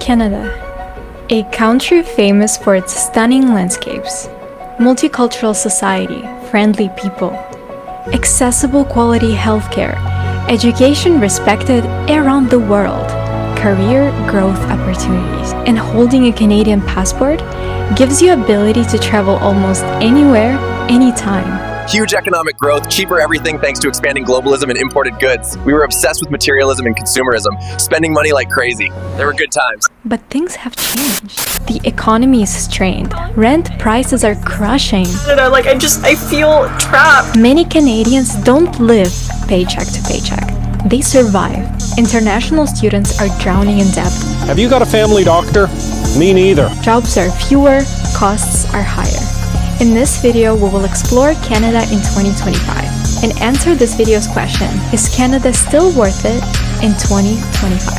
Canada, a country famous for its stunning landscapes, multicultural society, friendly people, accessible quality healthcare, education respected around the world, career growth opportunities, and holding a Canadian passport gives you ability to travel almost anywhere, anytime. Huge economic growth, cheaper everything thanks to expanding globalism and imported goods. We were obsessed with materialism and consumerism, spending money like crazy. There were good times. But things have changed. The economy is strained. Rent prices are crushing. I feel trapped. Many Canadians don't live paycheck to paycheck. They survive. International students are drowning in debt. Have you got a family doctor? Me neither. Jobs are fewer, costs are higher. In this video, we will explore Canada in 2025 and answer this video's question: is Canada still worth it in 2025?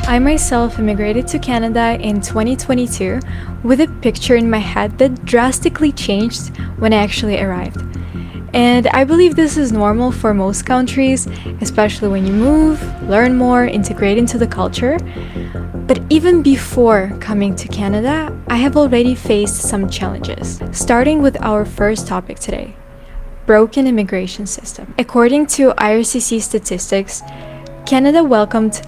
I myself immigrated to Canada in 2022 with a picture in my head that drastically changed when I actually arrived. And I believe this is normal for most countries, especially when you move, learn more, integrate into the culture. But even before coming to Canada, I have already faced some challenges, starting with our first topic today: broken immigration system. According to IRCC statistics, Canada welcomed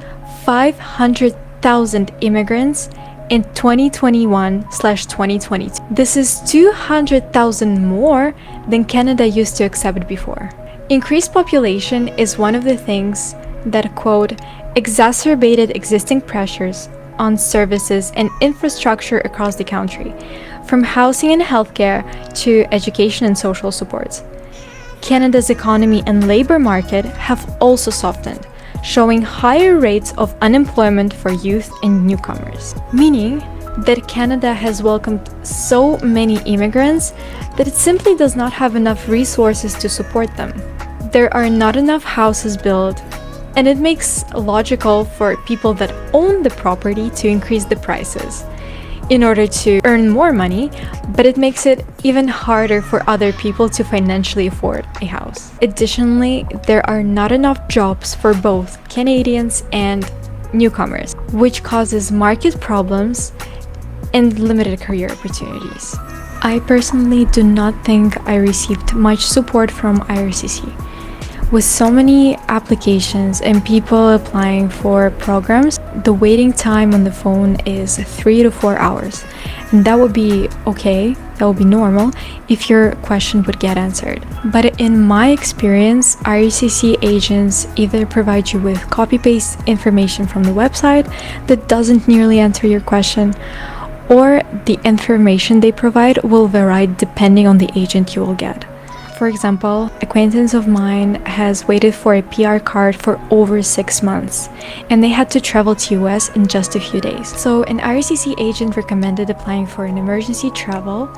500,000 immigrants in 2021/2022. This is 200,000 more than Canada used to accept before. Increased population is one of the things that, quote, exacerbated existing pressures on services and infrastructure across the country, from housing and healthcare to education and social supports. Canada's economy and labor market have also softened, showing higher rates of unemployment for youth and newcomers, meaning that Canada has welcomed so many immigrants that it simply does not have enough resources to support them. There are not enough houses built, and it makes logical for people that own the property to increase the prices in order to earn more money, but it makes it even harder for other people to financially afford a house. Additionally, there are not enough jobs for both Canadians and newcomers, which causes market problems and limited career opportunities. I personally do not think I received much support from IRCC. With so many applications and people applying for programs, the waiting time on the phone is 3 to 4 hours. And that would be okay, that would be normal if your question would get answered. But in my experience, IRCC agents either provide you with copy-paste information from the website that doesn't nearly answer your question, or the information they provide will vary depending on the agent you will get. For example, an acquaintance of mine has waited for a PR card for over 6 months, and they had to travel to US in just a few days. So an IRCC agent recommended applying for an emergency travel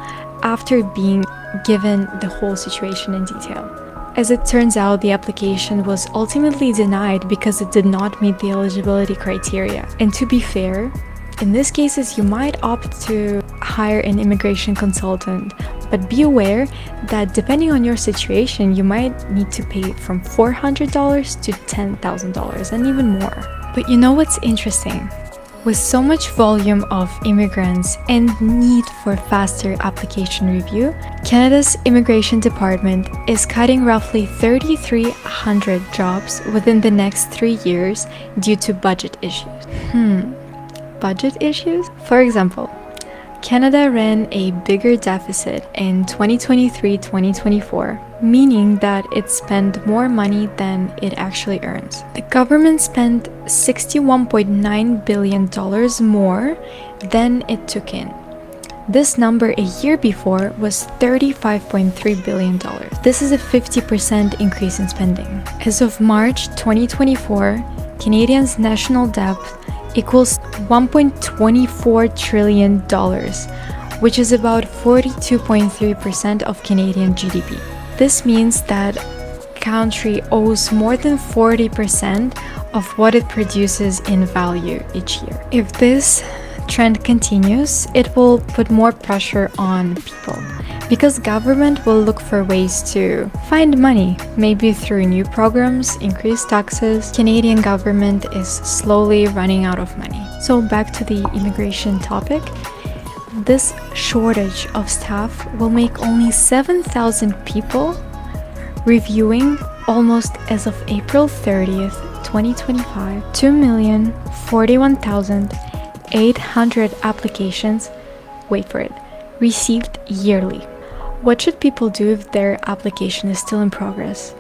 after being given the whole situation in detail. As it turns out, the application was ultimately denied because it did not meet the eligibility criteria. And to be fair, in these cases, you might opt to hire an immigration consultant, but be aware that depending on your situation, you might need to pay from $400 to $10,000 and even more. But you know what's interesting? With so much volume of immigrants and need for faster application review, Canada's Immigration Department is cutting roughly 3,300 jobs within the next 3 years due to budget issues. Budget issues? For example, Canada ran a bigger deficit in 2023-2024, meaning that it spent more money than it actually earns. The government spent $61.9 billion more than it took in. This number a year before was $35.3 billion. This is a 50% increase in spending. As of March 2024, Canadians' national debt equals $1.24 trillion, which is about 42.3% of Canadian GDP. This means that country owes more than 40% of what it produces in value each year. If this trend continues, it will put more pressure on people, because government will look for ways to find money, maybe through new programs, increased taxes. Canadian government is slowly running out of money. So back to the immigration topic. This shortage of staff will make only 7,000 people reviewing almost as of April 30th, 2025, 2,041,800 applications, wait for it, received yearly. What should people do if their application is still in progress?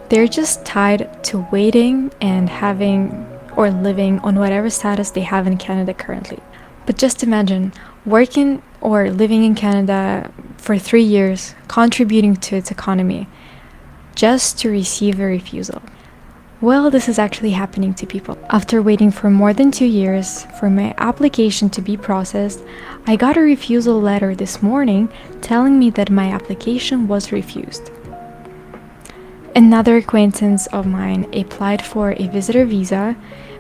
They're just tied to waiting and having or living on whatever status they have in Canada currently. But just imagine working or living in Canada for 3 years, contributing to its economy, just to receive a refusal. Well, this is actually happening to people. After waiting for more than 2 years for my application to be processed, I got a refusal letter this morning telling me that my application was refused. Another acquaintance of mine applied for a visitor visa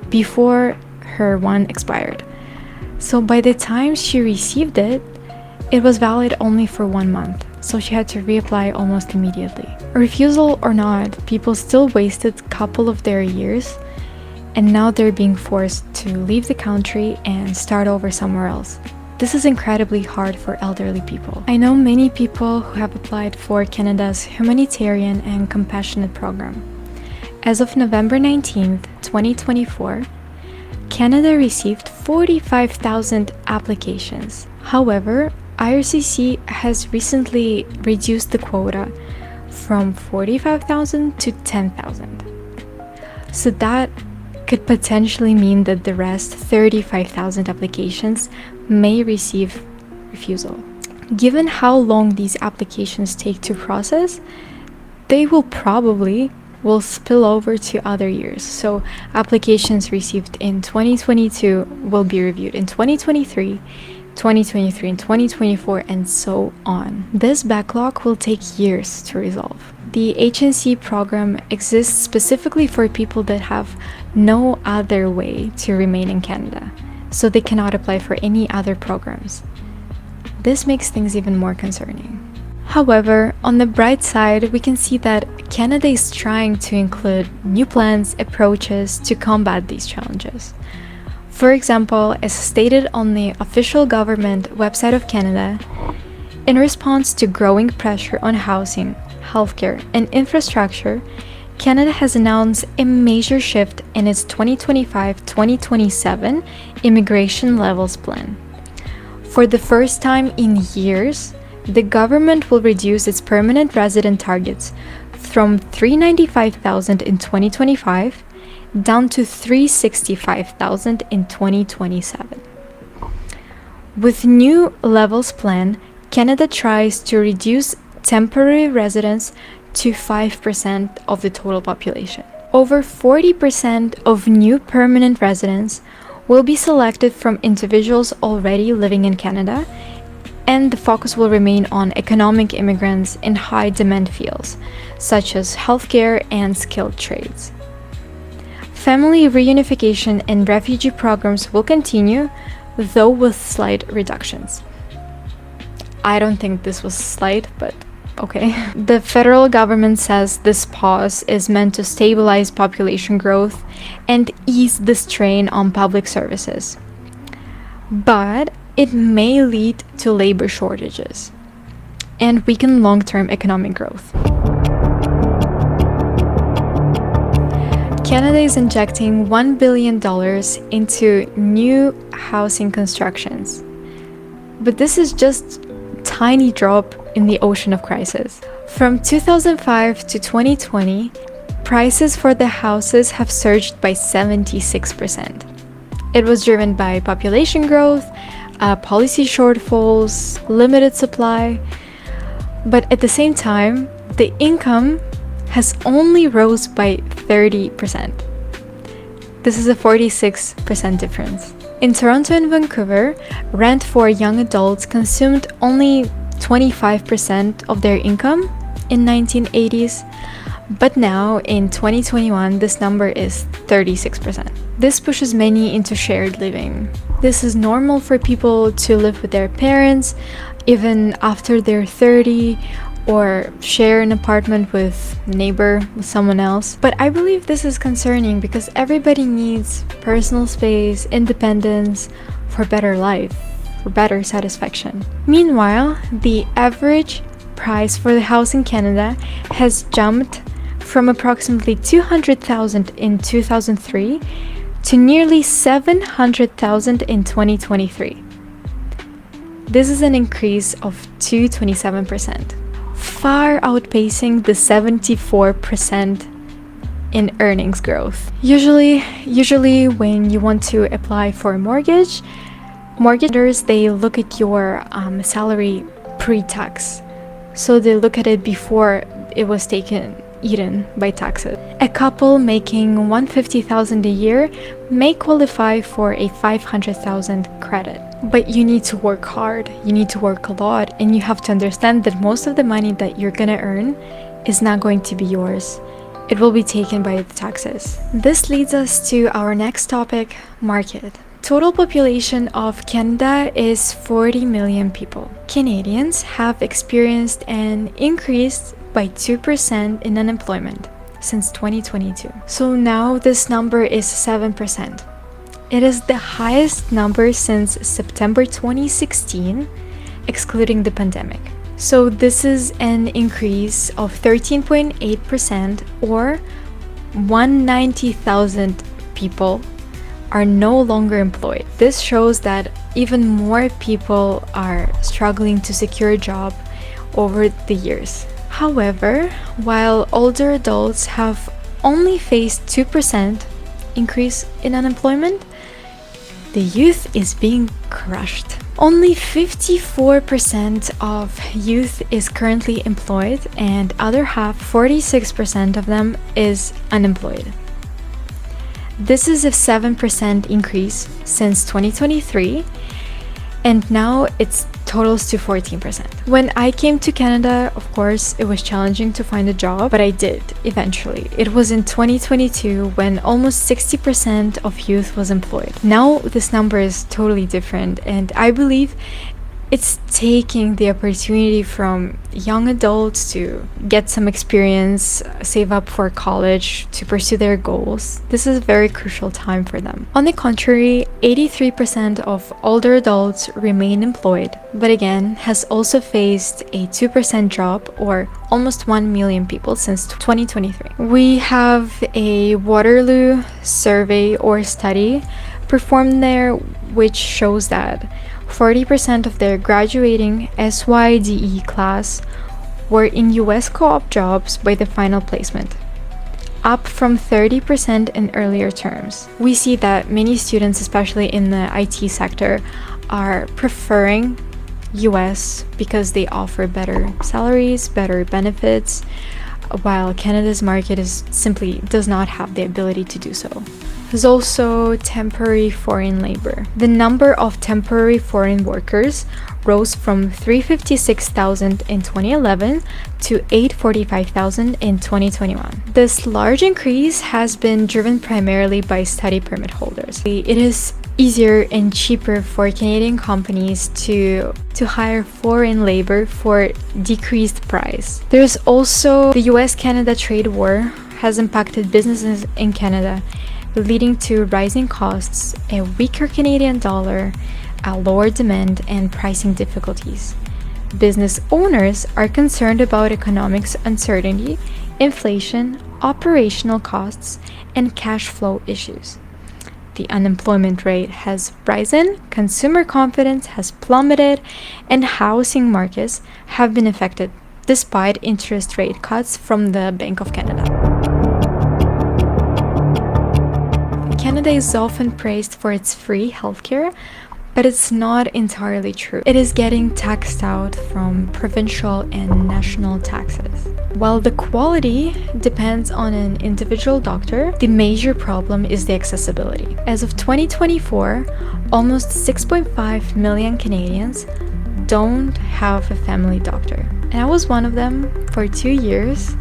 before her one expired. So by the time she received it, it was valid only for 1 month, so she had to reapply almost immediately. Refusal or not, people still wasted a couple of their years, and now they're being forced to leave the country and start over somewhere else. This is incredibly hard for elderly people. I know many people who have applied for Canada's humanitarian and compassionate program. As of November 19th, 2024, Canada received 45,000 applications. However, IRCC has recently reduced the quota from 45,000 to 10,000. So that could potentially mean that the rest 35,000 applications may receive refusal. Given how long these applications take to process, they will spill over to other years. So applications received in 2022 will be reviewed in 2023, 2023 and 2024, and so on. This backlog will take years to resolve. The HNC program exists specifically for people that have no other way to remain in Canada, so they cannot apply for any other programs. This makes things even more concerning. However, on the bright side, we can see that Canada is trying to include new plans, approaches to combat these challenges. For example, as stated on the official government website of Canada, in response to growing pressure on housing, healthcare, and infrastructure, Canada has announced a major shift in its 2025-2027 immigration levels plan. For the first time in years, the government will reduce its permanent resident targets from 395,000 in 2025 down to 365,000 in 2027. With new levels plan, Canada tries to reduce temporary residents to 5% of the total population. Over 40% of new permanent residents will be selected from individuals already living in Canada, and the focus will remain on economic immigrants in high-demand fields, such as healthcare and skilled trades. Family reunification and refugee programs will continue, though with slight reductions. I don't think this was slight, but okay. The federal government says this pause is meant to stabilize population growth and ease the strain on public services. But it may lead to labor shortages and weaken long-term economic growth. Canada is injecting $1 billion into new housing constructions. But this is just a tiny drop in the ocean of crisis. From 2005 to 2020, prices for the houses have surged by 76%. It was driven by population growth, policy shortfalls, limited supply, but at the same time, the income has only rose by 30%. This is a 46% difference. In Toronto and Vancouver, rent for young adults consumed only 25% of their income in 1980s, but now in 2021, this number is 36%. This pushes many into shared living. This is normal for people to live with their parents, even after they're 30, or share an apartment with someone else. But I believe this is concerning because everybody needs personal space, independence for better life, for better satisfaction. Meanwhile, the average price for the house in Canada has jumped from approximately $200,000 in 2003 to nearly $700,000 in 2023. This is an increase of 227%, far outpacing the 74% in earnings growth. Usually when you want to apply for a mortgage, mortgagors, they look at your salary pre-tax. So they look at it before it was eaten by taxes. A couple making $150,000 a year may qualify for a $500,000 credit. But you need to work hard, you need to work a lot, and you have to understand that most of the money that you're gonna earn is not going to be yours. It will be taken by the taxes. This leads us to our next topic, market. Total population of Canada is 40 million people. Canadians have experienced an increase by 2% in unemployment since 2022. So now this number is 7%. It is the highest number since September 2016, excluding the pandemic. So this is an increase of 13.8%, or 190,000 people are no longer employed. This shows that even more people are struggling to secure a job over the years. However, while older adults have only faced 2% increase in unemployment, the youth is being crushed. Only 54% of youth is currently employed, and other half, 46% of them, is unemployed. This is a 7% increase since 2023, and now it totals to 14%. When I came to Canada, of course, it was challenging to find a job, but I did eventually. It was in 2022 when almost 60% of youth was employed. Now this number is totally different, and I believe it's taking the opportunity from young adults to get some experience, save up for college, to pursue their goals. This is a very crucial time for them. On the contrary, 83% of older adults remain employed, but again, has also faced a 2% drop, or almost 1 million people since 2023. We have a Waterloo survey or study performed there, which shows that 40% of their graduating SYDE class were in US co-op jobs by the final placement, up from 30% in earlier terms. We see that many students, especially in the IT sector, are preferring US because they offer better salaries, better benefits, while Canada's market simply does not have the ability to do so. There's also temporary foreign labor. The number of temporary foreign workers rose from 356,000 in 2011 to 845,000 in 2021. This large increase has been driven primarily by study permit holders. It is easier and cheaper for Canadian companies to hire foreign labor for decreased price. There's also the US-Canada trade war has impacted businesses in Canada, leading to rising costs, a weaker Canadian dollar, a lower demand, and pricing difficulties. Business owners are concerned about economic uncertainty, inflation, operational costs, and cash flow issues. The unemployment rate has risen, consumer confidence has plummeted, and housing markets have been affected despite interest rate cuts from the Bank of Canada. Canada is often praised for its free healthcare, but it's not entirely true. It is getting taxed out from provincial and national taxes. While the quality depends on an individual doctor, the major problem is the accessibility. As of 2024, almost 6.5 million Canadians don't have a family doctor. And I was one of them for 2 years,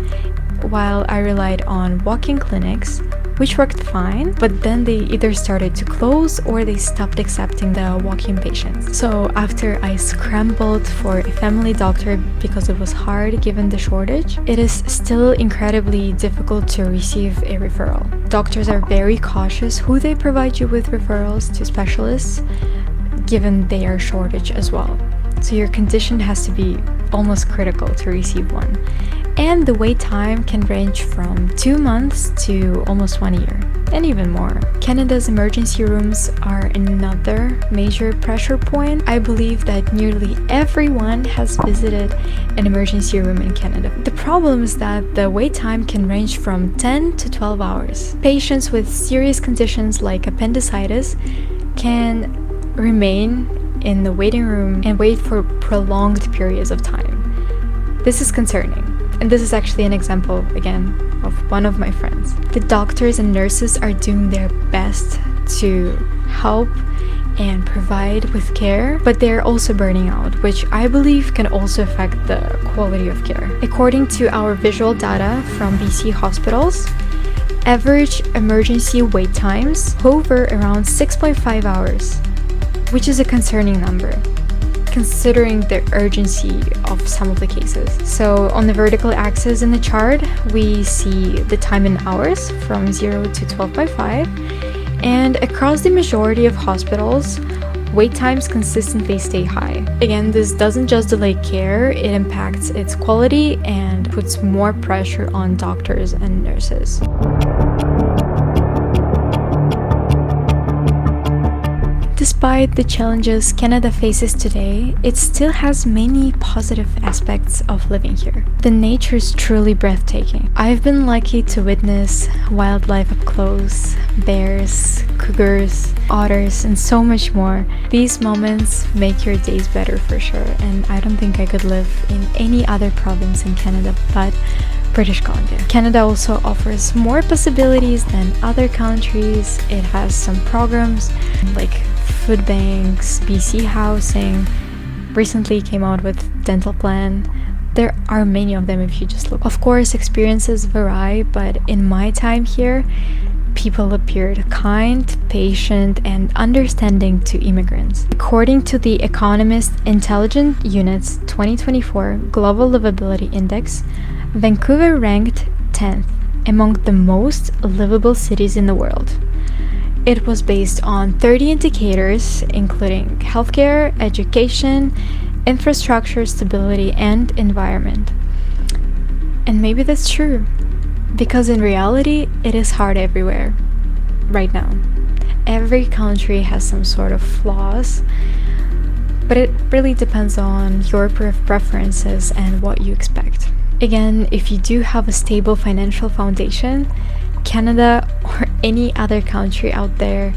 while I relied on walk-in clinics, which worked fine, but then they either started to close or they stopped accepting the walk-in patients. So after I scrambled for a family doctor because it was hard given the shortage, it is still incredibly difficult to receive a referral. Doctors are very cautious who they provide you with referrals to specialists, given their shortage as well. So your condition has to be almost critical to receive one. And the wait time can range from 2 months to almost 1 year, and even more. Canada's emergency rooms are another major pressure point. I believe that nearly everyone has visited an emergency room in Canada. The problem is that the wait time can range from 10 to 12 hours. Patients with serious conditions like appendicitis can remain in the waiting room and wait for prolonged periods of time. This is concerning. And this is actually an example, again, of one of my friends. The doctors and nurses are doing their best to help and provide with care, but they're also burning out, which I believe can also affect the quality of care. According to our visual data from BC hospitals, average emergency wait times hover around 6.5 hours, which is a concerning number, considering the urgency of some of the cases. So on the vertical axis in the chart, we see the time in hours from 0 to 12.5, and across the majority of hospitals, wait times consistently stay high. Again, this doesn't just delay care, it impacts its quality and puts more pressure on doctors and nurses. Despite the challenges Canada faces today, it still has many positive aspects of living here. The nature is truly breathtaking. I've been lucky to witness wildlife up close, bears, cougars, otters, and so much more. These moments make your days better for sure, and I don't think I could live in any other province in Canada but British Columbia. Canada also offers more possibilities than other countries. It has some programs like food banks, BC housing, recently came out with dental plan. There are many of them if you just look. Of course, experiences vary, but in my time here, people appeared kind, patient, and understanding to immigrants. According to the Economist Intelligence Unit's 2024 Global Livability Index, Vancouver ranked 10th among the most livable cities in the world. It was based on 30 indicators, including healthcare, education, infrastructure, stability, and environment. And maybe that's true, because in reality, it is hard everywhere, right now. Every country has some sort of flaws, but it really depends on your preferences and what you expect. Again, if you do have a stable financial foundation, Canada or any other country out there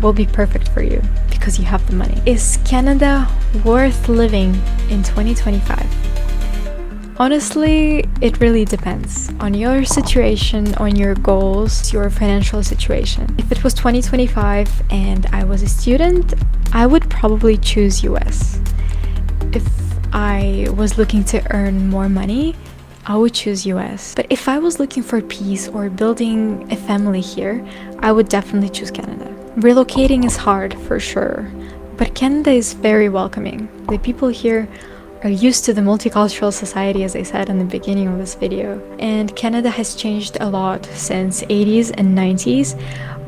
will be perfect for you because you have the money. Is Canada worth living in 2025? Honestly, it really depends on your situation, on your goals, your financial situation. If it was 2025 and I was a student, I would probably choose US. If I was looking to earn more money, I would choose US. But if I was looking for peace or building a family here, I would definitely choose Canada. Relocating is hard for sure, but Canada is very welcoming. The people here are used to the multicultural society, as I said in the beginning of this video. And Canada has changed a lot since 80s and 90s,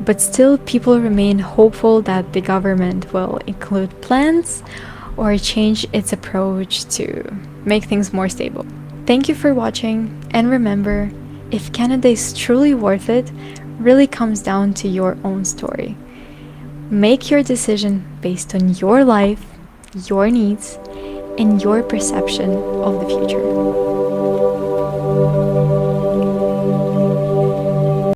but still people remain hopeful that the government will include plans or change its approach to make things more stable. Thank you for watching, and remember, if Canada is truly worth it, really comes down to your own story. Make your decision based on your life, your needs, and your perception of the future.